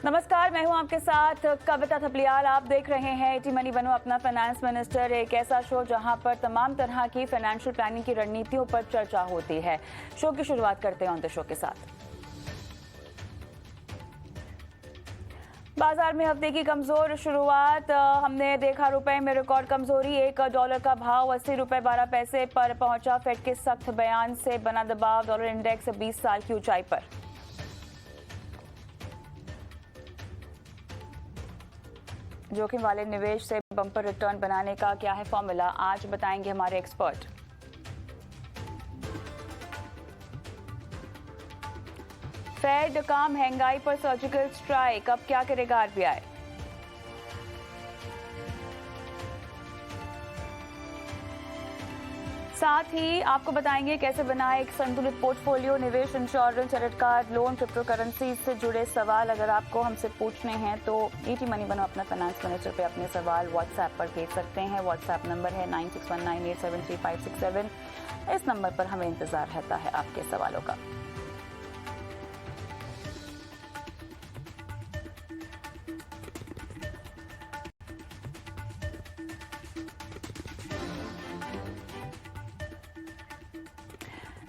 नमस्कार, मैं हूं आपके साथ कविता थपलियाल। आप देख रहे हैं एटी मनी बनो अपना फाइनेंस मिनिस्टर, एक ऐसा शो जहां पर तमाम तरह की फाइनेंशियल प्लानिंग की रणनीतियों पर चर्चा होती है। शो की शुरुआत करते हैं ऑन द शो के साथ। बाजार में हफ्ते की कमजोर शुरुआत हमने देखा। रुपए में रिकॉर्ड कमजोरी, $1 का भाव 80 रुपए 12 पैसे पर पहुंचा। फेड के सख्त बयान से बना दबाव, डॉलर इंडेक्स 20 साल की ऊंचाई पर। जोखिम वाले निवेश से बम्पर रिटर्न बनाने का क्या है फॉर्मूला, आज बताएंगे हमारे एक्सपर्ट। फेड का महंगाई पर सर्जिकल स्ट्राइक, अब क्या करेगा आरबीआई। साथ ही आपको बताएंगे कैसे बनाए एक संतुलित पोर्टफोलियो, निवेश, insurance, credit card, loan, crypto currency से जुड़े सवाल अगर आपको हमसे पूछने हैं तो एटी मनी बनो अपना फाइनेंस मिनिस्टर पे अपने सवाल व्हाट्सएप पर भेज सकते हैं। व्हाट्सएप नंबर है 9619873567। इस नंबर पर हमें इंतजार रहता है आपके सवालों का।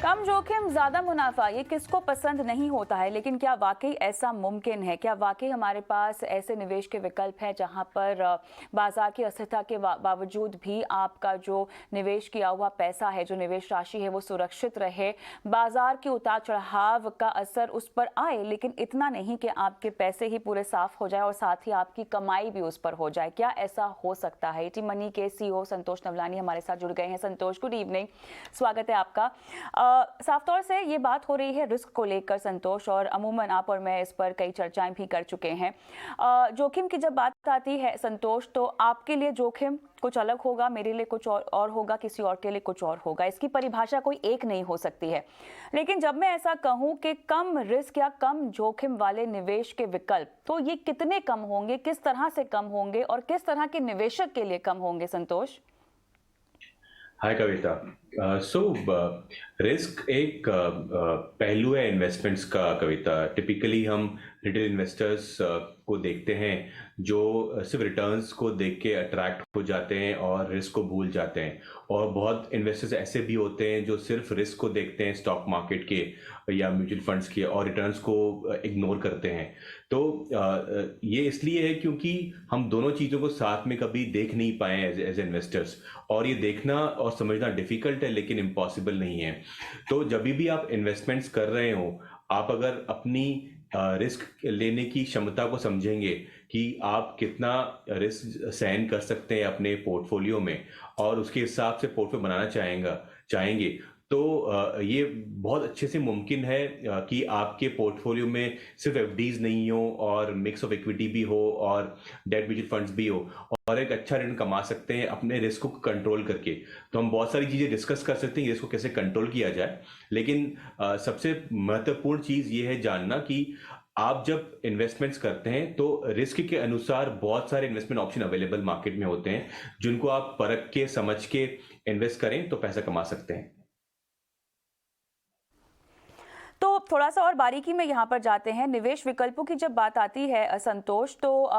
कम जोखिम ज्यादा मुनाफा, ये किसको पसंद नहीं होता है, लेकिन क्या वाकई ऐसा मुमकिन है? क्या वाकई हमारे पास ऐसे निवेश के विकल्प हैं जहां पर बाजार की अस्थिरता के बावजूद भी आपका जो निवेश किया हुआ पैसा है, जो निवेश राशि है, वो सुरक्षित रहे, बाजार के उतार चढ़ाव का असर उस पर आए लेकिन इतना नहीं कि आपके पैसे ही पूरे साफ हो जाए और साथ ही आपकी कमाई भी उस पर हो जाए? क्या ऐसा हो सकता है? एटी मनी के सीईओ संतोष नवलानी हमारे साथ जुड़ गए हैं। संतोष, गुड इवनिंग, स्वागत है आपका। साफ तौर से ये बात हो रही है रिस्क को लेकर संतोष, और अमूमन आप और मैं इस पर कई चर्चाएं भी कर चुके हैं। जोखिम की जब बात आती है संतोष, तो आपके लिए जोखिम कुछ अलग होगा, मेरे लिए कुछ और होगा, किसी और के लिए कुछ और होगा। इसकी परिभाषा कोई एक नहीं हो सकती है। लेकिन जब मैं ऐसा कहूं कि कम रिस्क या कम जोखिम वाले निवेश के विकल्प, तो ये कितने कम होंगे, किस तरह से कम होंगे और किस तरह के निवेशक के लिए कम होंगे संतोष? हाय कविता। रिस्क एक पहलू है इन्वेस्टमेंट्स का कविता। टिपिकली हम रिटेल इन्वेस्टर्स को देखते हैं जो सिर्फ रिटर्न्स को देख के अट्रैक्ट हो जाते हैं और रिस्क को भूल जाते हैं, और बहुत इन्वेस्टर्स ऐसे भी होते हैं जो सिर्फ रिस्क को देखते हैं स्टॉक मार्केट के या म्यूचुअल फंड्स के और रिटर्न्स को इग्नोर करते हैं। तो ये इसलिए है क्योंकि हम दोनों चीज़ों को साथ में कभी देख नहीं पाए एज इन्वेस्टर्स, और ये देखना और समझना डिफिकल्ट है लेकिन इम्पॉसिबल नहीं है। तो जब भी आप इन्वेस्टमेंट्स कर रहे हो, आप अगर अपनी रिस्क लेने की क्षमता को समझेंगे कि आप कितना रिस्क सहन कर सकते हैं अपने पोर्टफोलियो में, और उसके हिसाब से पोर्टफोलियो बनाना चाहेंगे, तो ये बहुत अच्छे से मुमकिन है कि आपके पोर्टफोलियो में सिर्फ एफडीज नहीं हो और मिक्स ऑफ इक्विटी भी हो और डेट म्यूचुअल फंड्स भी हो, और एक अच्छा रिटर्न कमा सकते हैं अपने रिस्क को कंट्रोल करके। तो हम बहुत सारी चीज़ें डिस्कस कर सकते हैं रिस्क को कैसे कंट्रोल किया जाए, लेकिन सबसे महत्वपूर्ण चीज़ ये है जानना कि आप जब इन्वेस्टमेंट्स करते हैं तो रिस्क के अनुसार बहुत सारे इन्वेस्टमेंट ऑप्शन अवेलेबल मार्केट में होते हैं, जिनको आप परख के समझ के इन्वेस्ट करें तो पैसा कमा सकते हैं। तो थोड़ा सा और बारीकी में यहाँ पर जाते हैं। निवेश विकल्पों की जब बात आती है संतोष, तो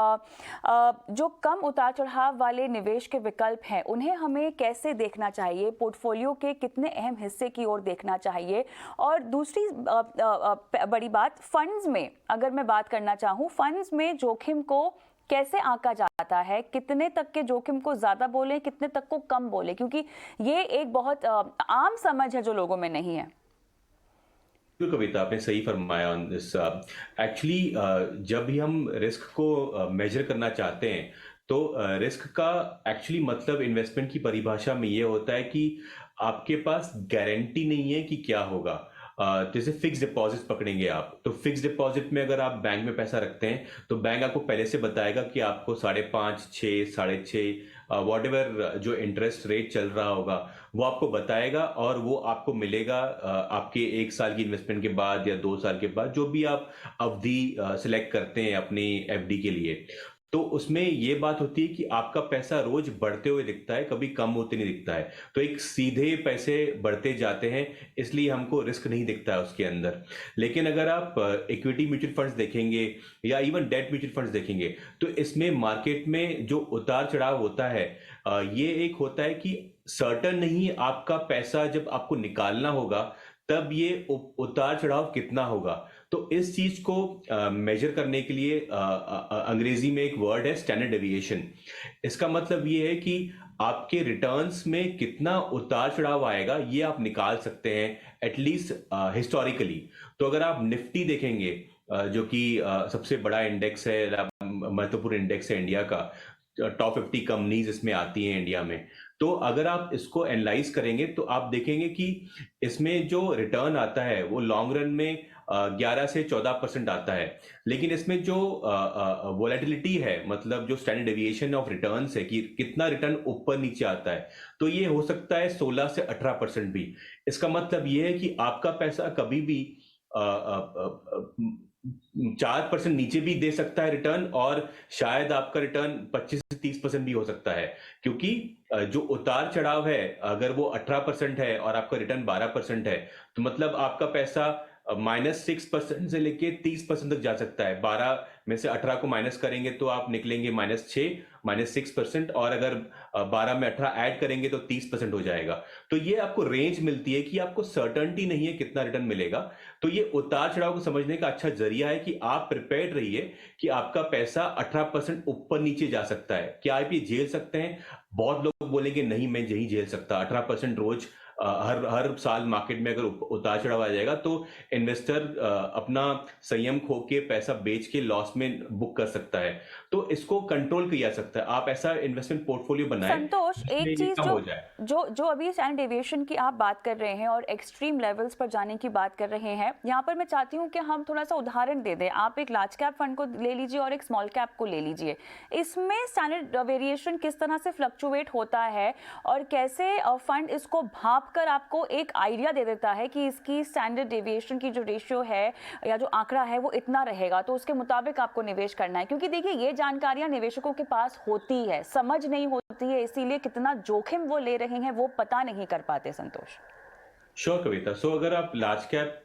जो कम उतार चढ़ाव वाले निवेश के विकल्प हैं उन्हें हमें कैसे देखना चाहिए, पोर्टफोलियो के कितने अहम हिस्से की ओर देखना चाहिए? और दूसरी बड़ी बात, फंड्स में अगर मैं बात करना चाहूँ, फंड्स में जोखिम को कैसे आंका जाता है? कितने तक के जोखिम को ज्यादा बोले, कितने तक को कम बोले? क्योंकि ये एक बहुत आम समझ है जो लोगों में नहीं है। कविता, आपने सही फरमाया ऑन दिस। एक्चुअली जब भी हम रिस्क को मेजर करना चाहते हैं तो रिस्क का एक्चुअली मतलब इन्वेस्टमेंट की परिभाषा में ये होता है कि आपके पास गारंटी नहीं है कि क्या होगा। जैसे फिक्स डिपॉजिट पकड़ेंगे आप, तो फिक्स डिपॉजिट में अगर आप बैंक में पैसा रखते हैं तो बैंक आपको पहले से बताएगा कि आपको 5.5, 6, 6.5 वॉट एवर जो इंटरेस्ट रेट चल रहा होगा वो आपको बताएगा, और वो आपको मिलेगा आपके 1 साल की इन्वेस्टमेंट के बाद या 2 साल के बाद, जो भी आप अवधि सिलेक्ट करते हैं अपनी एफडी के लिए। तो उसमें ये बात होती है कि आपका पैसा रोज बढ़ते हुए दिखता है, कभी कम होते नहीं दिखता है। तो एक सीधे पैसे बढ़ते जाते हैं, इसलिए हमको रिस्क नहीं दिखता है उसके अंदर। लेकिन अगर आप इक्विटी म्यूचुअल फंड्स देखेंगे या इवन डेट म्यूचुअल फंड्स देखेंगे, तो इसमें मार्केट में जो उतार चढ़ाव होता है, ये एक होता है कि सर्टन नहीं आपका पैसा जब आपको निकालना होगा तब ये उतार चढ़ाव कितना होगा। तो इस चीज को मेजर करने के लिए अंग्रेजी में एक वर्ड है स्टैंडर्ड डेविएशन। इसका मतलब ये है कि आपके रिटर्न्स में कितना उतार चढ़ाव आएगा ये आप निकाल सकते हैं एटलीस्ट हिस्टोरिकली। तो अगर आप निफ्टी देखेंगे, जो कि सबसे बड़ा इंडेक्स है, महत्वपूर्ण इंडेक्स है इंडिया का, टॉप 50 कंपनीज इसमें आती हैं इंडिया में। तो अगर आप इसको एनालाइज करेंगे तो आप देखेंगे कि इसमें जो रिटर्न आता है वो लॉन्ग रन में 11 से 14% आता है। लेकिन इसमें जो वोलेटिलिटी है, मतलब जो स्टैंडर्ड डेविएशन ऑफ रिटर्न्स है कि कितना रिटर्न ऊपर नीचे आता है, तो ये हो सकता है 16 से 18% भी। इसका मतलब ये है कि आपका पैसा कभी भी 4% नीचे भी दे सकता है रिटर्न, और शायद आपका रिटर्न 25 से 30% भी हो सकता है। क्योंकि जो उतार चढ़ाव है, अगर वो 18% है और आपका रिटर्न 12% है, तो मतलब आपका पैसा -6% से लेके 30% तक जा सकता है। 12 में से 18 को माइनस करेंगे तो आप निकलेंगे -6, -6%, और अगर 12 में 18 ऐड करेंगे तो 30% हो जाएगा। तो ये आपको रेंज मिलती है कि आपको सर्टेनिटी नहीं है कितना रिटर्न मिलेगा। तो ये उतार चढ़ाव को समझने का अच्छा जरिया है कि आप प्रिपेयर्ड रहिए कि आपका पैसा 18% ऊपर नीचे जा सकता है। क्या आप ये झेल सकते हैं? बहुत लोग बोलेंगे नहीं, मैं नहीं झेल सकता 18% रोज। हर हर साल मार्केट में अगर उतार चढ़ाव आ जाएगा तो इन्वेस्टर अपना संयम खो के पैसा बेच के लॉस में बुक कर सकता है। तो इसको कंट्रोल किया जा सकता है। आप ऐसा इन्वेस्टमेंट पोर्टफोलियो बनाएं संतोष, जिसमें एक ये चीज कम जो हो जाए। जो जो अभी स्टैंडर्ड डेविएशन की आप बात कर रहे हैं और एक्सट्रीम लेवल्स पर जाने की बात कर रहे हैं, यहाँ पर मैं चाहती हूँ कि हम थोड़ा सा उदाहरण दे दें। आप एक लार्ज कैप फंड को ले लीजिए और एक स्मॉल कैप को ले लीजिए। इसमें स्टैंडर्ड वेरिएशन किस तरह से फ्लक्चुएट होता है और कैसे फंड इसको भाप कर आपको एक आइडिया दे देता है कि इसकी स्टैंडर्ड डेविएशन की जो रेशियो है या जो आंकड़ा है वो इतना रहेगा, तो उसके मुताबिक आपको निवेश करना है। क्योंकि देखिए, ये जानकारियां निवेशकों के पास होती है, समझ नहीं होती है, इसीलिए कितना जोखिम वो ले रहे हैं वो पता नहीं कर पाते। संतोष, श्योर कविता। सो अगर आप लार्ज कैप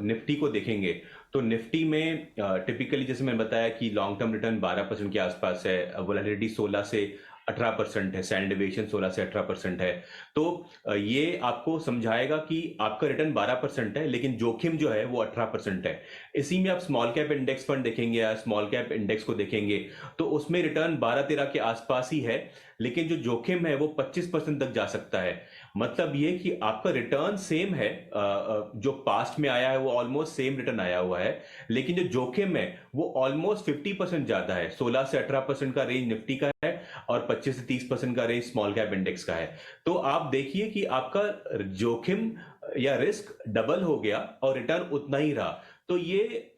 निफ्टी को देखेंगे तो निफ्टी में टिपिकली जैसे मैंने बताया कि लॉन्ग टर्म रिटर्न 12% के आसपास है, वोलेटिलिटी 16 से 18% है, स्टैंडर्ड डेविएशन 16 से 18% है। तो ये आपको समझाएगा कि आपका रिटर्न 12% है लेकिन जोखिम जो है वो 18% है। इसी में आप स्मॉल कैप इंडेक्स फंड देखेंगे या स्मॉल कैप इंडेक्स को देखेंगे तो उसमें रिटर्न 12-13 के आसपास ही है, लेकिन जो जोखिम है वो 25% तक जा सकता है। मतलब ये कि आपका रिटर्न सेम है, जो पास्ट में आया है वो ऑलमोस्ट सेम रिटर्न आया हुआ है, लेकिन जो जोखिम है वो ऑलमोस्ट 50% ज्यादा है। 16 से 18% का रेंज निफ्टी का है और 25 से 30% का रेंज स्मॉल कैप इंडेक्स का है। तो आप देखिए कि आपका जोखिम या रिस्क डबल हो गया और रिटर्न उतना ही रहा। तो ये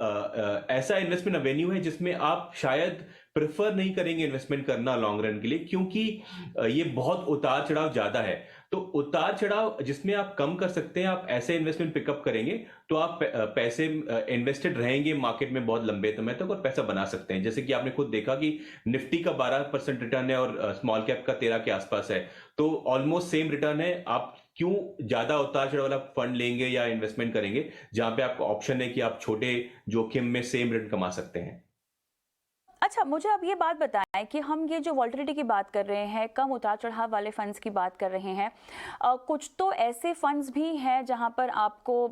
ऐसा इन्वेस्टमेंट एवेन्यू है जिसमें आप शायद प्रेफर नहीं करेंगे इन्वेस्टमेंट करना लॉन्ग रन के लिए, क्योंकि ये बहुत उतार चढ़ाव ज्यादा है। तो उतार चढ़ाव जिसमें आप कम कर सकते हैं, आप ऐसे इन्वेस्टमेंट पिकअप करेंगे तो आप पैसे इन्वेस्टेड रहेंगे मार्केट में बहुत लंबे समय तक और पैसा बना सकते हैं। जैसे कि आपने खुद देखा कि निफ्टी का 12% रिटर्न है और स्मॉल कैप का 13 के आसपास है, तो ऑलमोस्ट सेम रिटर्न है। आप क्यों ज्यादा उतार चढ़ाव वाला फंड लेंगे या इन्वेस्टमेंट करेंगे जहां पे आपको ऑप्शन है कि आप छोटे जोखिम में सेम रिटर्न कमा सकते हैं। अच्छा, मुझे अब ये बात बताएं कि हम ये जो वॉल्टिलिटी की बात कर रहे हैं, कम उतार चढ़ाव वाले फंड्स की बात कर रहे हैं, कुछ तो ऐसे फंड्स भी हैं जहां पर आपको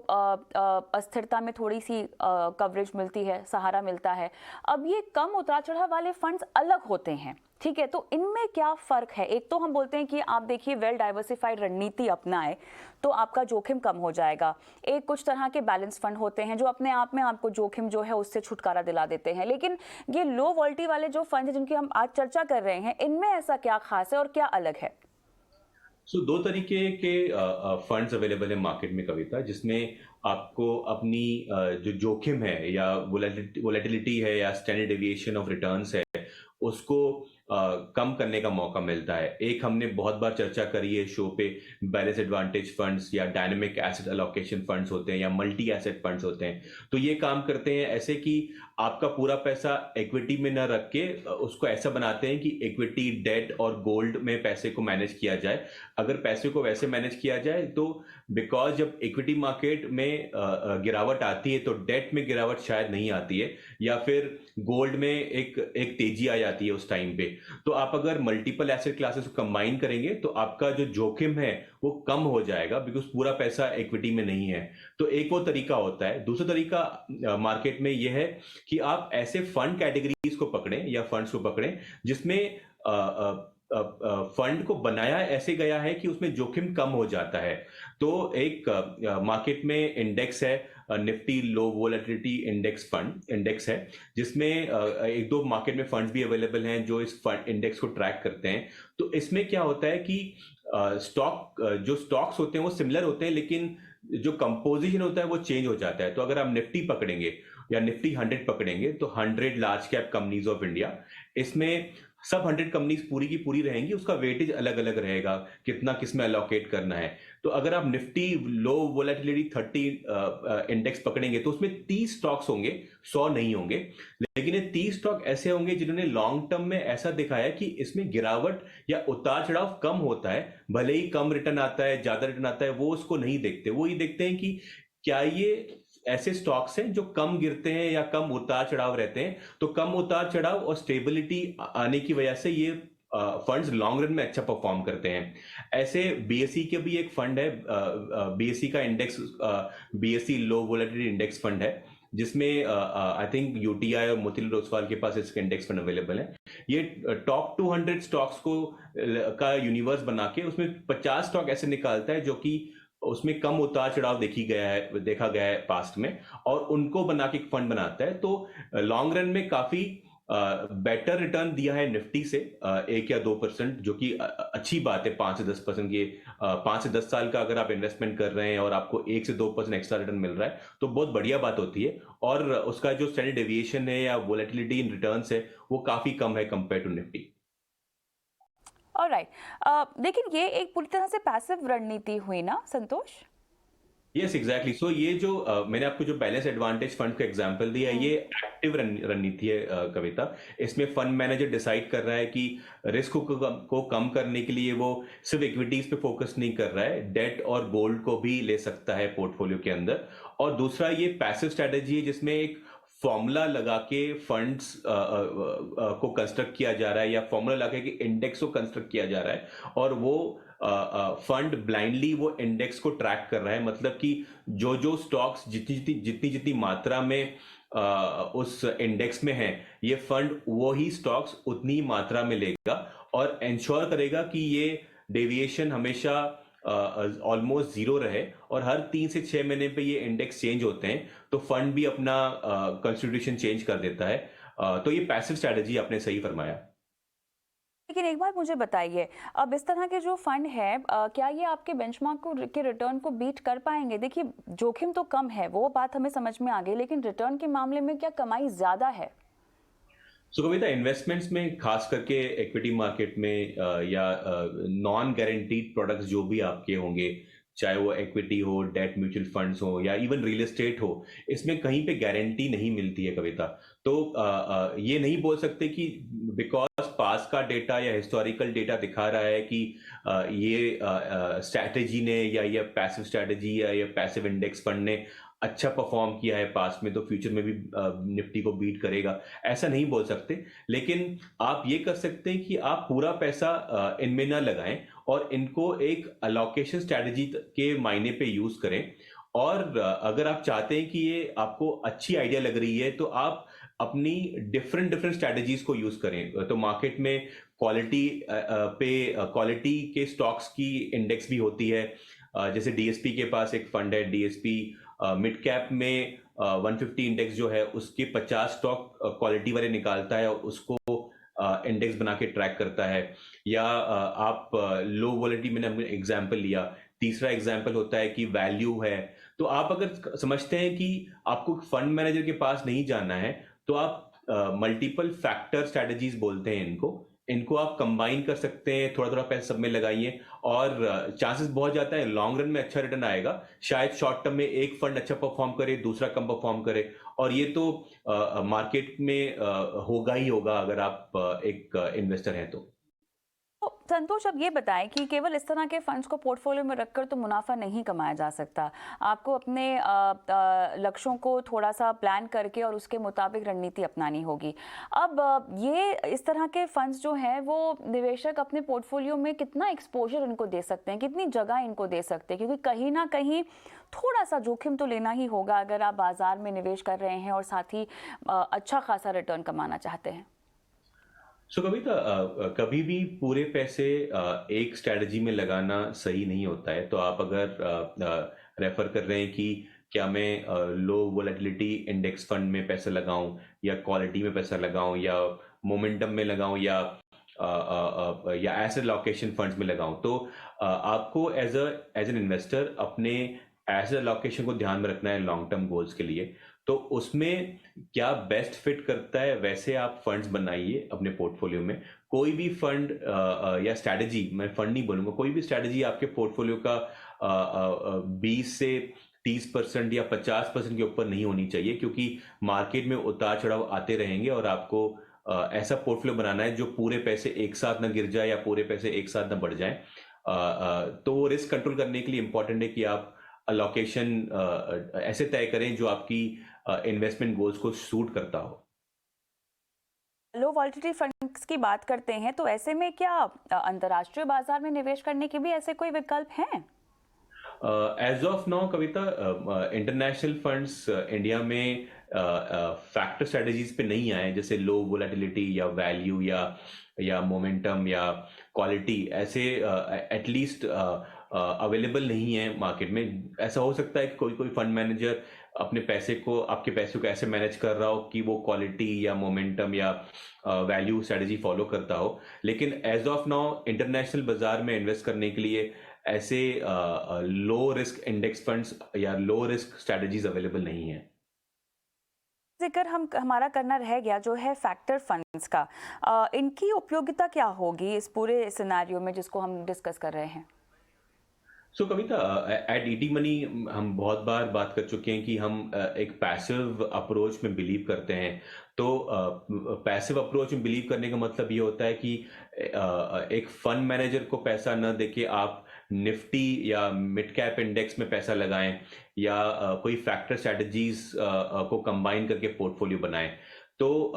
अस्थिरता में थोड़ी सी कवरेज मिलती है, सहारा मिलता है। अब ये कम उतार चढ़ाव वाले फंड्स अलग होते हैं, ठीक है? तो इनमें क्या फर्क है? एक तो हम बोलते हैं कि आप देखिए वेल डाइवर्सिफाइड रणनीति अपनाएं तो आपका जोखिम कम हो जाएगा। एक कुछ तरह के बैलेंस फंड होते हैं जो अपने आप में आपको जोखिम जो है उससे छुटकारा दिला देते हैं। लेकिन ये लो वोल्टी वाले जो फंड हैं जिनकी हम आज चर्चा कर रहे हैं, इनमें ऐसा क्या खास है और क्या अलग है? दो तरीके के फंड्स अवेलेबल है मार्केट में कविता, जिसमें आपको अपनी जो जोखिम है या वोलेटिलिटी है या स्टैंडर्ड डेविएशन ऑफ रिटर्न्स है उसको कम करने का मौका मिलता है। एक हमने बहुत बार चर्चा करी है शो पे, बैलेंस एडवांटेज फंड्स या डायनेमिक एसेट अलोकेशन फंड्स होते हैं या मल्टी एसेट फंड्स होते हैं। तो ये काम करते हैं ऐसे कि आपका पूरा पैसा इक्विटी में न रख के उसको ऐसा बनाते हैं कि इक्विटी, डेट और गोल्ड में पैसे को मैनेज किया जाए। अगर पैसे को वैसे मैनेज किया जाए तो बिकॉज जब इक्विटी मार्केट में गिरावट आती है तो डेट में गिरावट शायद नहीं आती है, या फिर गोल्ड में एक तेजी आ जाती है उस टाइम पे। तो आप अगर मल्टीपल एसेट क्लासेस को कंबाइन करेंगे तो आपका जो जोखिम है वो कम हो जाएगा, बिकॉज पूरा पैसा इक्विटी में नहीं है। तो एक वो तरीका होता है। दूसरा तरीका मार्केट में यह है कि आप ऐसे फंड कैटेगरीज को पकड़ें या फंड्स को पकड़ें जिसमें फंड को बनाया ऐसे गया है कि उसमें जोखिम कम हो जाता है। तो एक मार्केट में इंडेक्स है, निफ्टी लो वोलेटिलिटी इंडेक्स है, जिसमें एक दो मार्केट में फंड्स भी अवेलेबल हैं जो इस फंड इंडेक्स को ट्रैक करते हैं। तो इसमें क्या होता है कि जो स्टॉक्स होते हैं वो सिमिलर होते हैं, लेकिन जो कंपोजिशन होता है वो चेंज हो जाता है। तो अगर आप निफ्टी पकड़ेंगे या निफ्टी 100 पकड़ेंगे तो 100 large cap companies of India, इसमें सब 100 कंपनीज पूरी की पूरी रहेंगी, उसका वेटेज अलग अलग रहेगा, कितना किसमें अलोकेट करना है। तो अगर आप निफ्टी लो वोलेटिलिटी 30 इंडेक्स पकड़ेंगे तो उसमें 30 स्टॉक्स होंगे, 100 नहीं होंगे। लेकिन ये 30 स्टॉक ऐसे होंगे जिन्होंने लॉन्ग टर्म में ऐसा दिखाया कि इसमें गिरावट या उतार चढ़ाव कम होता है। भले ही कम रिटर्न आता है, ज्यादा रिटर्न आता है, वो उसको नहीं देखते। वो ये देखते हैं कि क्या ये ऐसे स्टॉक्स हैं जो कम गिरते हैं या कम उतार चढ़ाव रहते हैं। तो कम उतार चढ़ाव और स्टेबिलिटी आने की वजह से ये फंड्स लॉन्ग रन में अच्छा परफॉर्म करते हैं। ऐसे बीएसई के भी एक फंड है, बीएसई का इंडेक्स बीएसई लो वोलेटिलिटी इंडेक्स फंड है, जिसमें आई थिंक यूटीआई और मोतीलाल ओसवाल के पास इसके इंडेक्स फंड अवेलेबल है। ये टॉप 200 स्टॉक्स को का यूनिवर्स बना के उसमें 50 स्टॉक ऐसे निकालता है जो कि उसमें कम उतार चढ़ाव देखा गया है पास्ट में, और उनको बना के एक फंड बनाता है। तो लॉन्ग रन में काफी बेटर रिटर्न दिया है निफ्टी से 1 या 2%, जो कि अच्छी बात है। 5 से 10% ये 5 से 10 साल का अगर आप इन्वेस्टमेंट कर रहे हैं और आपको 1 से 2% एक्स्ट्रा रिटर्न मिल रहा है तो बहुत बढ़िया बात होती है। और उसका जो स्टैंडर्ड डेविएशन है या वोलेटिलिटी इन रिटर्न्स है वो काफी कम है कंपेयर टू निफ्टी। ऑलराइट, लेकिन ये एक पूरी तरह से पैसिव रणनीति हुई ना संतोष? Yes exactly. सो ये जो मैंने आपको जो बैलेंस एडवांटेज फंड का एग्जांपल दिया है, ये एक्टिव रणनीति है कविता। इसमें फंड मैनेजर डिसाइड कर रहा है कि रिस्क को कम करने के लिए वो सिर्फ इक्विटीज पे फोकस नहीं कर रहा है, डेट और गोल्ड को भी ले सकता है पोर्टफोलियो के अंदर। और दूसरा ये पैसिव स्ट्रेटेजी है जिसमें एक फॉर्मूला लगा के फंड्स को कंस्ट्रक्ट किया जा रहा है, या फॉर्मूला लगा के इंडेक्स को कंस्ट्रक्ट किया जा रहा है, और वो फंड ब्लाइंडली वो इंडेक्स को ट्रैक कर रहा है। मतलब कि जो जो स्टॉक्स जितनी मात्रा में उस इंडेक्स में है, ये फंड वो ही स्टॉक्स उतनी मात्रा में लेगा और इंश्योर करेगा कि ये डेविएशन हमेशा ऑलमोस्ट जीरो रहे। और हर 3 से 6 महीने पे ये इंडेक्स चेंज होते हैं, तो फंड भी अपना कंस्टिट्यूशन चेंज कर देता है। तो ये पैसिव स्ट्रैटेजी आपने सही फरमाया। लेकिन एक बात मुझे बताइए, अब इस तरह के जो फंड है क्या ये आपके बेंचमार्क के रिटर्न को बीट कर पाएंगे? देखिए, जोखिम तो कम है, वो बात हमें समझ में आ गई, लेकिन रिटर्न के मामले में क्या कमाई ज्यादा है? सो कविता, इन्वेस्टमेंट्स में खास करके इक्विटी मार्केट में या नॉन गारंटीड प्रोडक्ट्स जो भी आपके होंगे, चाहे वो इक्विटी हो, डेट म्यूचुअल फंड्स हो या इवन रियल एस्टेट हो, इसमें कहीं पे गारंटी नहीं मिलती है कविता। तो ये नहीं बोल सकते कि बिकॉज पास का डेटा या हिस्टोरिकल डेटा दिखा रहा है कि ये स्ट्रैटेजी ने या ये पैसिव स्ट्रैटेजी या ये पैसिव इंडेक्स फंड ने अच्छा परफॉर्म किया है पास्ट में, तो फ्यूचर में भी निफ्टी को बीट करेगा, ऐसा नहीं बोल सकते। लेकिन आप ये कर सकते हैं कि आप पूरा पैसा इनमें ना लगाएं और इनको एक अलोकेशन स्ट्रैटेजी के मायने पे यूज करें। और अगर आप चाहते हैं कि ये आपको अच्छी आइडिया लग रही है तो आप अपनी डिफरेंट स्ट्रैटेजीज को यूज करें। तो मार्केट में क्वालिटी के स्टॉक्स की इंडेक्स भी होती है। जैसे डीएसपी के पास एक फंड है, डीएसपी मिड कैप में 150 इंडेक्स जो है उसके 50 स्टॉक क्वालिटी वाले निकालता है और उसको इंडेक्स बना के ट्रैक करता है। या आप लो वोलेटिलिटी, मैंने अपने एग्जांपल लिया। तीसरा एग्जांपल होता है कि वैल्यू है। तो आप अगर समझते हैं कि आपको फंड मैनेजर के पास नहीं जाना है तो आप मल्टीपल फैक्टर स्ट्रैटेजीज बोलते हैं इनको, इनको आप कंबाइन कर सकते हैं, थोड़ा-थोड़ा पैसा सब में लगाइए और चांसेस बहुत ज़्यादा है लॉन्ग रन में अच्छा रिटर्न आएगा। शायद शॉर्ट टर्म में एक फंड अच्छा परफॉर्म करे, दूसरा कम परफॉर्म करे और ये तो मार्केट में होगा ही होगा अगर आप एक इन्वेस्टर हैं तो। तो संतोष, अब ये बताएं कि केवल इस तरह के फंड्स को पोर्टफोलियो में रखकर तो मुनाफा नहीं कमाया जा सकता। आपको अपने लक्ष्यों को थोड़ा सा प्लान करके और उसके मुताबिक रणनीति अपनानी होगी। अब ये इस तरह के फंड्स जो हैं वो निवेशक अपने पोर्टफोलियो में कितना एक्सपोजर इनको दे सकते हैं, कितनी जगह इनको दे सकते हैं, क्योंकि कहीं ना कहीं थोड़ा सा जोखिम तो लेना ही होगा अगर आप बाजार में निवेश कर रहे हैं और साथ ही अच्छा खासा रिटर्न कमाना चाहते हैं। सो कविता, कभी भी पूरे पैसे एक स्ट्रैटेजी में लगाना सही नहीं होता है। तो आप अगर रेफर कर रहे हैं कि क्या मैं लो वोलेटिलिटी इंडेक्स फंड में पैसा लगाऊं या क्वालिटी में पैसा लगाऊं या मोमेंटम में लगाऊं या एसेट लोकेशन फंड्स में लगाऊं, तो आपको एज एन इन्वेस्टर अपने एसेट लोकेशन को ध्यान में रखना है लॉन्ग टर्म गोल्स के लिए। तो उसमें क्या बेस्ट फिट करता है वैसे आप फंड्स बनाइए अपने पोर्टफोलियो में। कोई भी फंड या स्ट्रैटेजी, मैं फंड नहीं बोलूंगा, कोई भी स्ट्रैटेजी आपके पोर्टफोलियो का 20 से 30% या 50% के ऊपर नहीं होनी चाहिए, क्योंकि मार्केट में उतार चढ़ाव आते रहेंगे और आपको ऐसा पोर्टफोलियो बनाना है जो पूरे पैसे एक साथ ना गिर जाए या पूरे पैसे एक साथ ना बढ़ जाए। तो रिस्क कंट्रोल करने के लिए इंपॉर्टेंट है कि आप अलोकेशन ऐसे तय करें जो आपकी इन्वेस्टमेंट गोल्स को सूट करता हो। लो वॉलेटिलिटी फंड्स की बात करते हैं तो ऐसे में क्या अंतर्राष्ट्रीय बाजार में निवेश करने के भी ऐसे कोई विकल्प हैं? As of now Kavita, international funds India में फैक्टर स्ट्रेटजीज पे नहीं आए, जैसे लो वोलेटिलिटी या वैल्यू या मोमेंटम या क्वालिटी, ऐसे एटलीस्ट अवेलेबल नहीं है मार्केट में। ऐसा हो सकता है कि कोई कोई फंड मैनेजर अपने पैसे को, आपके पैसे को ऐसे मैनेज कर रहा हो कि वो क्वालिटी या मोमेंटम या वैल्यू स्ट्रेटजी फॉलो करता हो, लेकिन एज ऑफ नाउ इंटरनेशनल बाजार में इन्वेस्ट करने के लिए ऐसे लो रिस्क इंडेक्स फंड्स या लो रिस्क स्ट्रेटजीज अवेलेबल नहीं है। जिक्र हम हमारा करना रह गया जो है फैक्टर फंड्स का, इनकी उपयोगिता क्या होगी इस पूरे सिनेरियो में जिसको हम डिस्कस कर रहे हैं? सो कविता, एट ईटी मनी हम बहुत बार बात कर चुके हैं कि हम एक पैसिव अप्रोच में बिलीव करते हैं। तो पैसिव अप्रोच में बिलीव करने का मतलब ये होता है कि एक फंड मैनेजर को पैसा न देके आप निफ्टी या मिड कैप इंडेक्स में पैसा लगाएं या कोई फैक्टर स्ट्रेटजीज को कंबाइन करके पोर्टफोलियो बनाएं। तो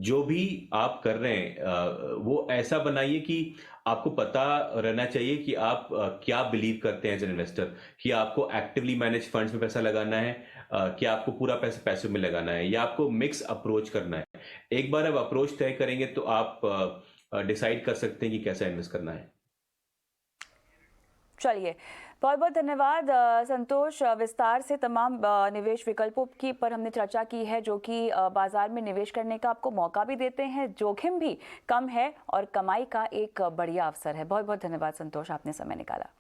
जो भी आप कर रहे हैं वो ऐसा बनाइए कि आपको पता रहना चाहिए कि आप क्या बिलीव करते हैं एज एन इन्वेस्टर, कि आपको एक्टिवली मैनेज फंड्स में पैसा लगाना है, कि आपको पूरा पैसा पैसिव में लगाना है, या आपको मिक्स अप्रोच करना है। एक बार आप अप्रोच तय करेंगे तो आप डिसाइड कर सकते हैं कि कैसा इन्वेस्ट करना है। चलिए, बहुत बहुत धन्यवाद संतोष। विस्तार से तमाम निवेश विकल्पों की पर हमने चर्चा की है जो कि बाजार में निवेश करने का आपको मौका भी देते हैं, जोखिम भी कम है और कमाई का एक बढ़िया अवसर है। बहुत बहुत धन्यवाद संतोष, आपने समय निकाला।